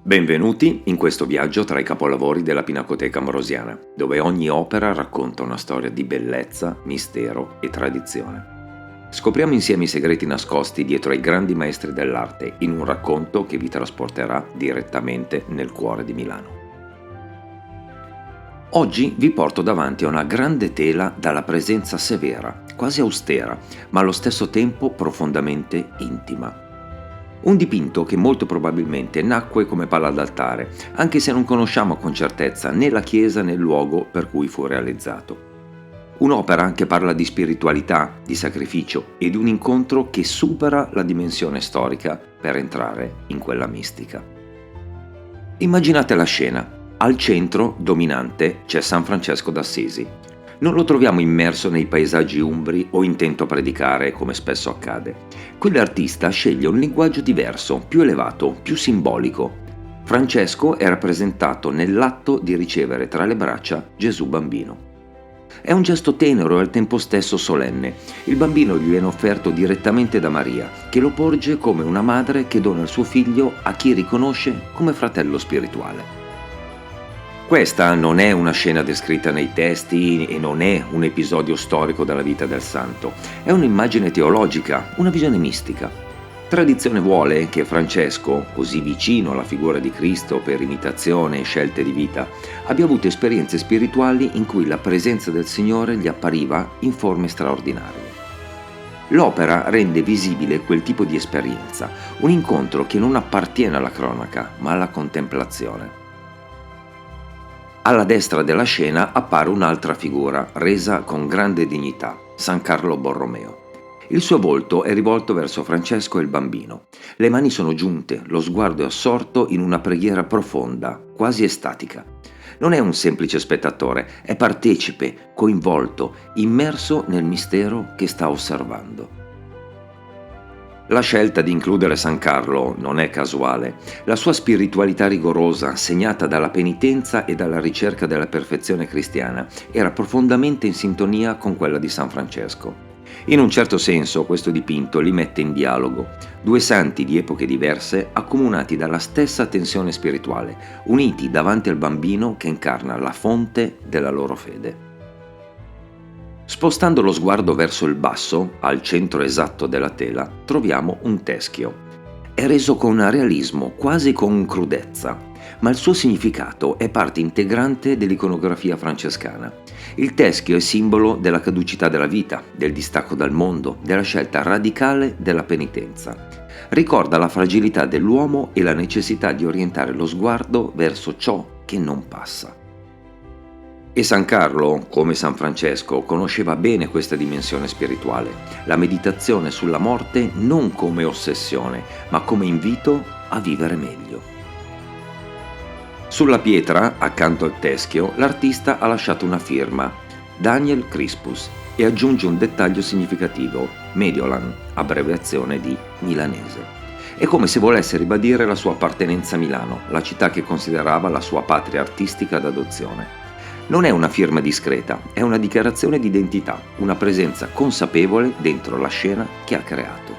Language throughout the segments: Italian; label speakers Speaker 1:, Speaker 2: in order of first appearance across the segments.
Speaker 1: Benvenuti in questo viaggio tra i capolavori della Pinacoteca Ambrosiana, dove ogni opera racconta una storia di bellezza, mistero e tradizione. Scopriamo insieme i segreti nascosti dietro ai grandi maestri dell'arte in un racconto che vi trasporterà direttamente nel cuore di Milano. Oggi vi porto davanti a una grande tela dalla presenza severa, quasi austera, ma allo stesso tempo profondamente intima. Un dipinto che molto probabilmente nacque come palla d'altare, anche se non conosciamo con certezza né la chiesa né il luogo per cui fu realizzato. Un'opera che parla di spiritualità, di sacrificio e di un incontro che supera la dimensione storica per entrare in quella mistica. Immaginate la scena. Al centro, dominante, c'è San Francesco d'Assisi. Non lo troviamo immerso nei paesaggi umbri o intento a predicare, come spesso accade. Quell'artista sceglie un linguaggio diverso, più elevato, più simbolico. Francesco è rappresentato nell'atto di ricevere tra le braccia Gesù bambino. È un gesto tenero e al tempo stesso solenne. Il bambino gli viene offerto direttamente da Maria, che lo porge come una madre che dona il suo figlio a chi riconosce come fratello spirituale. Questa non è una scena descritta nei testi e non è un episodio storico della vita del santo, è un'immagine teologica, una visione mistica. Tradizione vuole che Francesco, così vicino alla figura di Cristo per imitazione e scelte di vita, abbia avuto esperienze spirituali in cui la presenza del Signore gli appariva in forme straordinarie. L'opera rende visibile quel tipo di esperienza, un incontro che non appartiene alla cronaca, ma alla contemplazione. Alla destra della scena appare un'altra figura, resa con grande dignità, San Carlo Borromeo. Il suo volto è rivolto verso Francesco e il bambino. Le mani sono giunte, lo sguardo è assorto in una preghiera profonda, quasi estatica. Non è un semplice spettatore, è partecipe, coinvolto, immerso nel mistero che sta osservando. La scelta di includere San Carlo non è casuale. La sua spiritualità rigorosa, segnata dalla penitenza e dalla ricerca della perfezione cristiana, era profondamente in sintonia con quella di San Francesco. In un certo senso questo dipinto li mette in dialogo, due santi di epoche diverse accomunati dalla stessa tensione spirituale, uniti davanti al bambino che incarna la fonte della loro fede. Spostando lo sguardo verso il basso, al centro esatto della tela, troviamo un teschio. È reso con realismo, quasi con crudezza, ma il suo significato è parte integrante dell'iconografia francescana. Il teschio è simbolo della caducità della vita, del distacco dal mondo, della scelta radicale della penitenza. Ricorda la fragilità dell'uomo e la necessità di orientare lo sguardo verso ciò che non passa. E San Carlo, come San Francesco, conosceva bene questa dimensione spirituale, la meditazione sulla morte non come ossessione, ma come invito a vivere meglio. Sulla pietra, accanto al teschio, l'artista ha lasciato una firma, Daniel Crispus, e aggiunge un dettaglio significativo, Mediolan, abbreviazione di milanese. È come se volesse ribadire la sua appartenenza a Milano, la città che considerava la sua patria artistica d'adozione. Non è una firma discreta, è una dichiarazione di identità, una presenza consapevole dentro la scena che ha creato.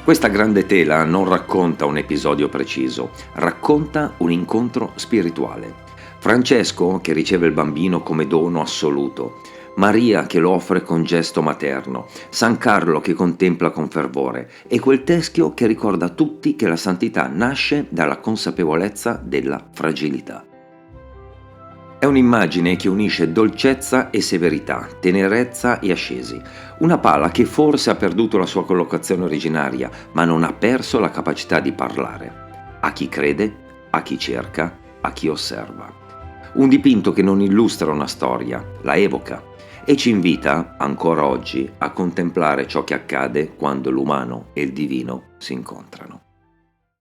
Speaker 1: Questa grande tela non racconta un episodio preciso, racconta un incontro spirituale. Francesco che riceve il bambino come dono assoluto, Maria che lo offre con gesto materno, San Carlo che contempla con fervore e quel teschio che ricorda a tutti che la santità nasce dalla consapevolezza della fragilità. È un'immagine che unisce dolcezza e severità, tenerezza e ascesi. Una pala che forse ha perduto la sua collocazione originaria, ma non ha perso la capacità di parlare. A chi crede, a chi cerca, a chi osserva. Un dipinto che non illustra una storia, la evoca e ci invita, ancora oggi, a contemplare ciò che accade quando l'umano e il divino si incontrano.